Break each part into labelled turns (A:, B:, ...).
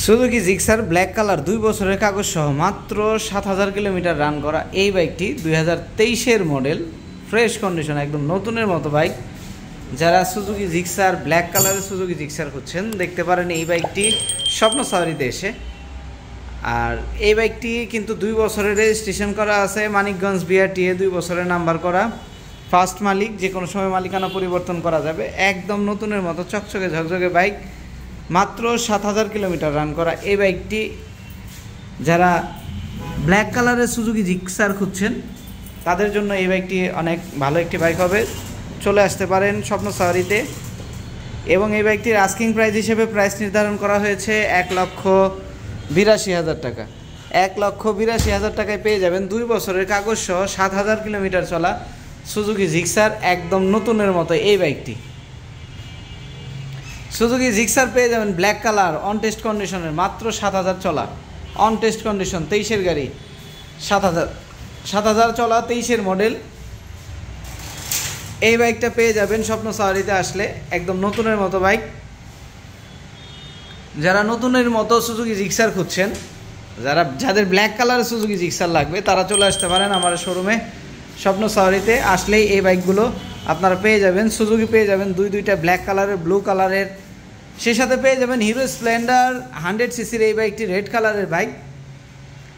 A: Suzuki Gixxer black colour 2 বছরের কাগজ সহ মাত্র 7000 কিলোমিটার রান করা এই বাইকটি 2023-এর মডেল, ফ্রেশ কন্ডিশন, একদম নতুনের মতো বাইক। যারা সুজুকি জিক্সার ব্ল্যাক কালারের সুজুকি জিক্সার খুঁজছেন দেখতে পারেন এই বাইকটি স্বপ্ন সাওয়ারিতে এসে। আর এই বাইকটি কিন্তু 2 বছরের রেজিস্ট্রেশন করা আছে, মানিকগঞ্জ বিআরটিএ, 2 বছরের নাম্বার করা, ফার্স্ট মালিক, যে কোনো সময় মালিকানা পরিবর্তন করা যাবে। একদম নতুনের মতো চকচকে ঝকঝকে বাইক, মাত্র 7000 কিলোমিটার রান করা এই বাইকটি। যারা ব্ল্যাক কালারের সুজুকি জিক্সার খুঁজছেন তাদের জন্য এই বাইকটি অনেক ভালো একটি বাইক হবে। চলে আসতে পারেন স্বপ্ন সাওয়ারিতে। এবং এই বাইকটির আস্কিং প্রাইস হিসেবে প্রাইস নির্ধারণ করা হয়েছে 1,82,000 টাকা। 1,82,000 টাকায় পেয়ে যাবেন 2 বছরের কাগজ সহ 7000 কিলোমিটার চলা সুজুকি জিক্সার, একদম নতুনের মতো এই বাইকটি। সুজুকি জিক্সার পেয়ে যাবেন ব্ল্যাক কালার, অন টেস্ট কন্ডিশনের, মাত্র 7000 চলা, অন টেস্ট কন্ডিশন, 23-এর গাড়ি, 7000 চলা, 23-এর মডেল। এই বাইকটা পেয়ে যাবেন স্বপ্ন সাওয়ারিতে আসলে, একদম নতুনের মতো বাইক। যারা নতুনের মতো সুজুকি জিক্সার খুঁজছেন, যাদের ব্ল্যাক কালারের সুজুকি জিক্সার লাগবে তারা চলে আসতে পারেন আমার শোরুমে স্বপ্ন সাওয়ারিতে। আসলেই এই বাইকগুলো আপনারা পেয়ে যাবেন। সুজুকি পেয়ে যাবেন দুইটা ব্ল্যাক কালারের, ব্লু কালারের, সেই সাথে পেয়ে যাবেন হিরো স্প্লেন্ডার 100cc এই বাইকটি রেড কালারের বাইক।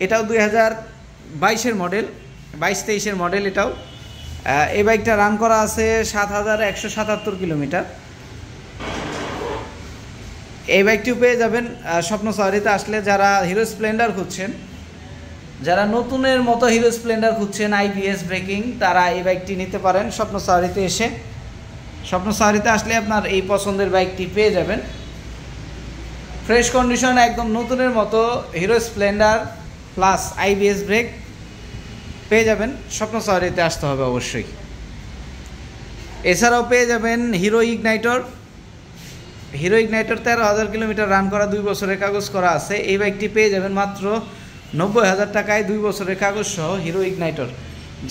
A: এটাও 2022-এর মডেল, 22-23-এর মডেল এটাও। এই বাইকটা রান করা আছে 7177 কিলোমিটার। এই বাইকটিও পেয়ে যাবেন স্বপ্ন সাওয়ারিতে আসলে। যারা হিরো স্প্লেন্ডার খুঁজছেন, যারা নতুনের মতো হিরো স্প্লেন্ডার খুঁজছেন আইবিএস ব্রেকিং, তারা এই বাইকটি নিতে পারেন স্বপ্ন সাওয়ারিতে এসে। স্বপ্ন সাওয়ারিতে আসলে আপনার এই পছন্দের বাইকটি পেয়ে যাবেন। ফ্রেশ কন্ডিশন, একদম নতুনের মতো Hero Splendor plus IBS brake পেয়ে যাবেন। স্বপ্ন সাওয়ারিতে আসতে হবে অবশ্যই। এছাড়াও পেয়ে যাবেন হিরো ইগনাইটর 13,000 কিলোমিটার রান করা, 2 বছরের কাগজ করা আছে। এই বাইকটি পেয়ে যাবেন মাত্র 90,000 টাকায়, 2 বছরের কাগজ সহ হিরো ইগনাইটর।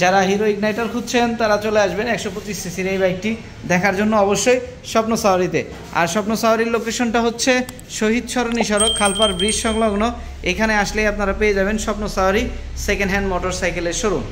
A: যারা হিরো ইগনাইটর খুঁজছেন তারা চলে আসবেন 125cc এই বাইকটি দেখার জন্য অবশ্যই স্বপ্ন সাওয়ারিতে। আর স্বপ্ন সাওয়ারির লোকেশনটা হচ্ছে শহীদ সরণি সড়ক, খালপার ব্রিজ সংলগ্ন। এখানে আসলেই আপনারা পেয়ে যাবেন স্বপ্ন সাওয়ারি সেকেন্ড হ্যান্ড মোটরসাইকেলের শোরুম।